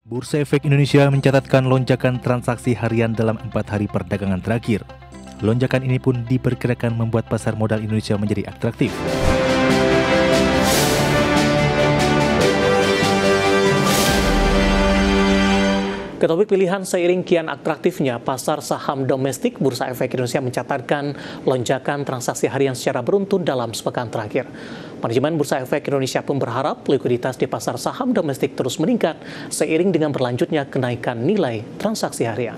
Bursa Efek Indonesia mencatatkan lonjakan transaksi harian dalam 4 hari perdagangan terakhir. Lonjakan ini pun diperkirakan membuat pasar modal Indonesia menjadi atraktif. Ke topik pilihan, seiring kian atraktifnya pasar saham domestik, Bursa Efek Indonesia mencatatkan lonjakan transaksi harian secara beruntun dalam sepekan terakhir. Manajemen Bursa Efek Indonesia pun berharap likuiditas di pasar saham domestik terus meningkat seiring dengan berlanjutnya kenaikan nilai transaksi harian.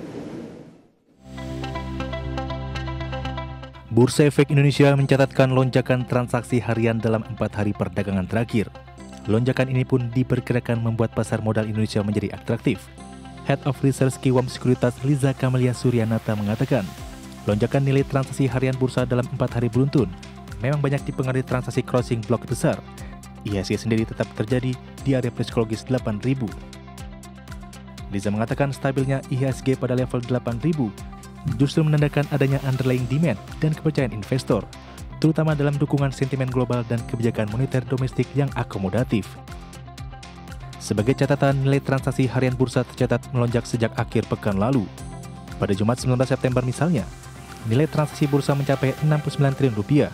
Bursa Efek Indonesia mencatatkan lonjakan transaksi harian dalam 4 hari perdagangan terakhir. Lonjakan ini pun diperkirakan membuat pasar modal Indonesia menjadi atraktif. Head of Research Kiwam Sekuritas Liza Kamelia Suryanata mengatakan, lonjakan nilai transaksi harian bursa dalam 4 hari beruntun memang banyak dipengaruhi transaksi crossing blok besar. IHSG sendiri tetap terjadi di area psikologis 8.000. Liza mengatakan stabilnya IHSG pada level 8.000 justru menandakan adanya underlying demand dan kepercayaan investor, terutama dalam dukungan sentimen global dan kebijakan moneter domestik yang akomodatif. Sebagai catatan, nilai transaksi harian bursa tercatat melonjak sejak akhir pekan lalu. Pada Jumat 19 September misalnya, nilai transaksi bursa mencapai Rp69 triliun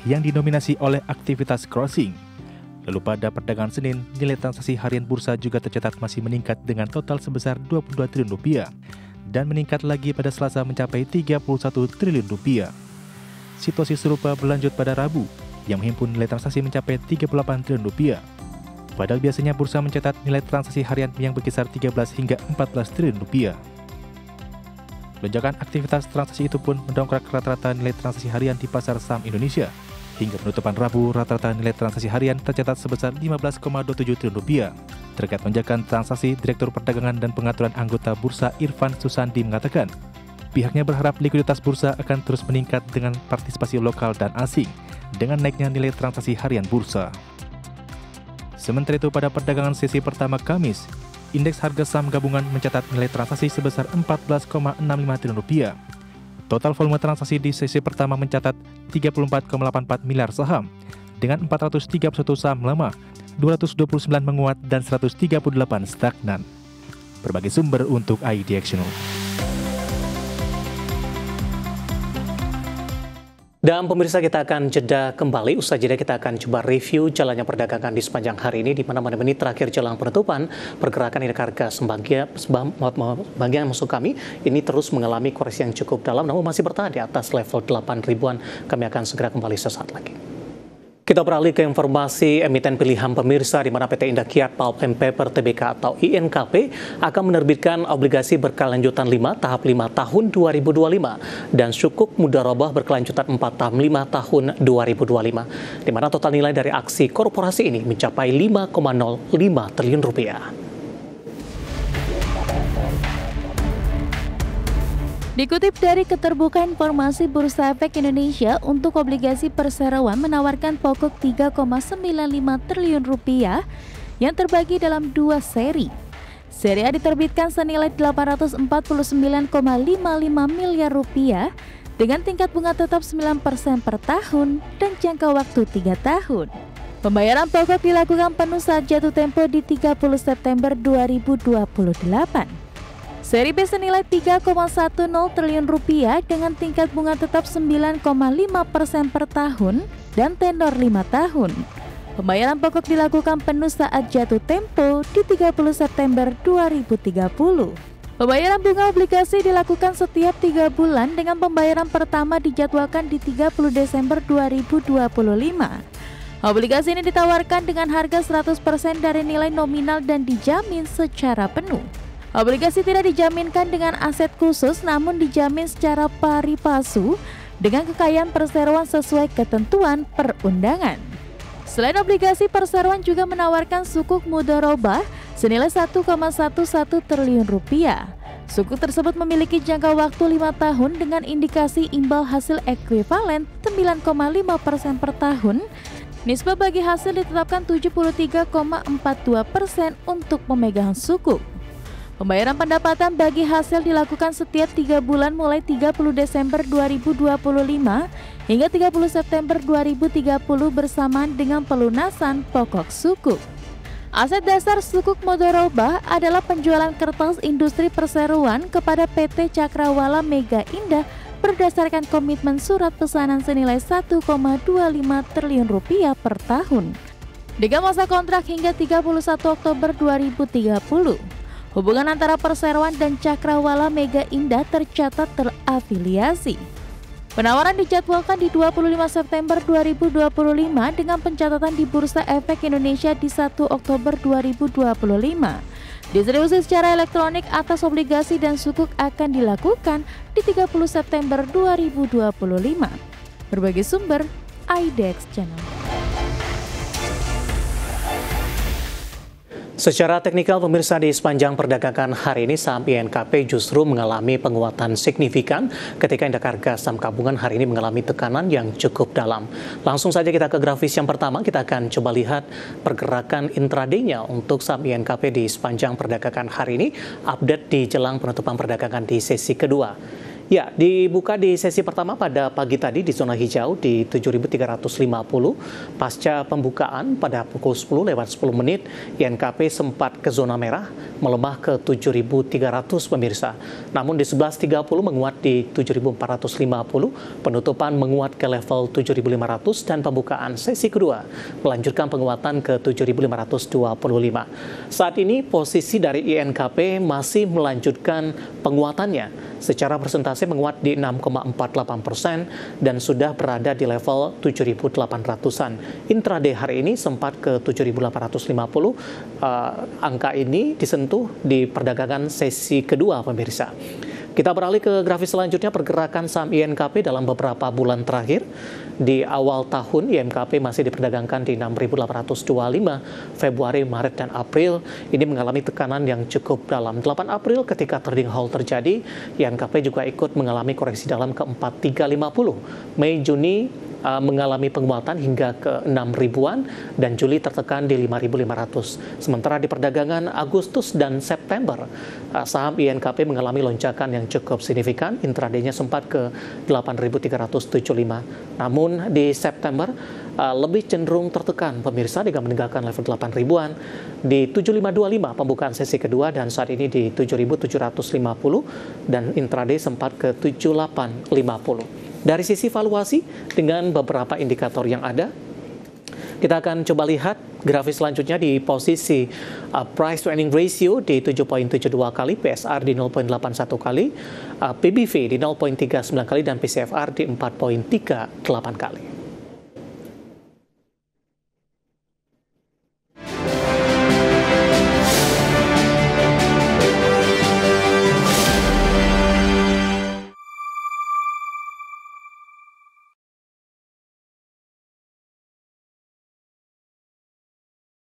yang didominasi oleh aktivitas crossing. Lalu pada perdagangan Senin, nilai transaksi harian bursa juga tercatat masih meningkat dengan total sebesar Rp22 triliun dan meningkat lagi pada Selasa mencapai Rp31 triliun. Situasi serupa berlanjut pada Rabu yang menghimpun nilai transaksi mencapai Rp38 triliun. Padahal biasanya bursa mencatat nilai transaksi harian yang berkisar 13 hingga 14 triliun rupiah. Lonjakan aktivitas transaksi itu pun mendongkrak rata-rata nilai transaksi harian di pasar saham Indonesia. Hingga penutupan Rabu, rata-rata nilai transaksi harian tercatat sebesar Rp15,27 triliun. Terkait lonjakan transaksi, Direktur Perdagangan dan Pengaturan Anggota Bursa Irfan Susandi mengatakan, pihaknya berharap likuiditas bursa akan terus meningkat dengan partisipasi lokal dan asing dengan naiknya nilai transaksi harian bursa. Sementara itu pada perdagangan sesi pertama Kamis, indeks harga saham gabungan mencatat nilai transaksi sebesar Rp14,65 triliun. Total volume transaksi di sesi pertama mencatat 34,84 miliar saham, dengan 431 saham melemah, 229 menguat, dan 138 stagnan. Berbagai sumber untuk iDirectional. Dan pemirsa, kita akan jeda kembali. Usai jeda kita akan coba review jalannya perdagangan di sepanjang hari ini, di mana menit terakhir jelang penutupan pergerakan indeks harga sebagian masuk kami ini terus mengalami koreksi yang cukup dalam, namun masih bertahan di atas level 8.000-an. Kami akan segera kembali sesaat lagi. Kita beralih ke informasi emiten pilihan pemirsa, di mana PT Indakiat Pulp and Paper Tbk atau INKP akan menerbitkan obligasi berkelanjutan 5 tahap 5 tahun 2025 dan sukuk mudharabah berkelanjutan 4 tahap 5 tahun 2025, di mana total nilai dari aksi korporasi ini mencapai Rp5,05 triliun. Dikutip dari Keterbukaan Informasi Bursa Efek Indonesia, untuk obligasi perseroan menawarkan pokok Rp3,95 triliun yang terbagi dalam 2 seri. Seri A diterbitkan senilai Rp849,55 miliar dengan tingkat bunga tetap 9% per tahun dan jangka waktu 3 tahun. Pembayaran pokok dilakukan penuh saat jatuh tempo di 30 September 2028. Seri B senilai Rp3,10 triliun dengan tingkat bunga tetap 9,5% per tahun dan tenor 5 tahun. Pembayaran pokok dilakukan penuh saat jatuh tempo di 30 September 2030. Pembayaran bunga obligasi dilakukan setiap 3 bulan dengan pembayaran pertama dijadwalkan di 30 Desember 2025. Obligasi ini ditawarkan dengan harga 100% dari nilai nominal dan dijamin secara penuh. Obligasi tidak dijaminkan dengan aset khusus, namun dijamin secara pari passu dengan kekayaan perseroan sesuai ketentuan perundangan. Selain obligasi, perseroan juga menawarkan sukuk mudharabah senilai Rp1,11 triliun. Sukuk tersebut memiliki jangka waktu 5 tahun dengan indikasi imbal hasil ekuivalen 9,5% per tahun. Nisbah bagi hasil ditetapkan 73,42% untuk pemegang sukuk. Pembayaran pendapatan bagi hasil dilakukan setiap 3 bulan mulai 30 Desember 2025 hingga 30 September 2030 bersamaan dengan pelunasan pokok sukuk. Aset dasar sukuk Mudharabah adalah penjualan kertas industri perseroan kepada PT Cakrawala Mega Indah berdasarkan komitmen surat pesanan senilai 1,25 triliun rupiah per tahun. Dengan masa kontrak hingga 31 Oktober 2030, hubungan antara perseroan dan Cakrawala Mega Indah tercatat terafiliasi. Penawaran dijadwalkan di 25 September 2025 dengan pencatatan di Bursa Efek Indonesia di 1 Oktober 2025. Distribusi secara elektronik atas obligasi dan sukuk akan dilakukan di 30 September 2025. Berbagai sumber, IDEX Channel. Secara teknikal pemirsa, di sepanjang perdagangan hari ini saham INKP justru mengalami penguatan signifikan ketika indeks harga saham gabungan hari ini mengalami tekanan yang cukup dalam. Langsung saja kita ke grafis yang pertama, kita akan coba lihat pergerakan intraday-nya untuk saham INKP di sepanjang perdagangan hari ini, update di jelang penutupan perdagangan di sesi kedua. Ya, dibuka di sesi pertama pada pagi tadi di zona hijau di 7.350. Pasca pembukaan pada pukul 10:10 INKP sempat ke zona merah, melemah ke 7.300 pemirsa. Namun di 11.30 menguat di 7.450, penutupan menguat ke level 7.500 dan pembukaan sesi kedua melanjutkan penguatan ke 7.525. Saat ini posisi dari INKP masih melanjutkan penguatannya. Secara persentase menguat di 6,48% dan sudah berada di level 7.800-an. Intraday hari ini sempat ke 7.850. Angka ini disentuh di perdagangan sesi kedua pemirsa. Kita beralih ke grafis selanjutnya, pergerakan saham INKP dalam beberapa bulan terakhir. Di awal tahun, INKP masih diperdagangkan di 6.825, Februari, Maret, dan April. Ini mengalami tekanan yang cukup dalam. 8 April ketika trading halt terjadi, INKP juga ikut mengalami koreksi dalam ke 4.350. Mei, Juni, mengalami penguatan hingga ke 6.000-an dan Juli tertekan di 5.500. Sementara di perdagangan Agustus dan September, saham INKP mengalami lonjakan yang cukup signifikan. Intraday-nya sempat ke 8.375. Namun di September lebih cenderung tertekan pemirsa dengan meninggalkan level 8.000-an di 7.525 pembukaan sesi kedua dan saat ini di 7.750 dan intraday sempat ke 7.850. Dari sisi valuasi, dengan beberapa indikator yang ada, kita akan coba lihat grafis selanjutnya di posisi price to earning ratio di 7.72 kali, PSR di 0.81 kali, PBV di 0.39 kali, dan PCFR di 4.38 kali.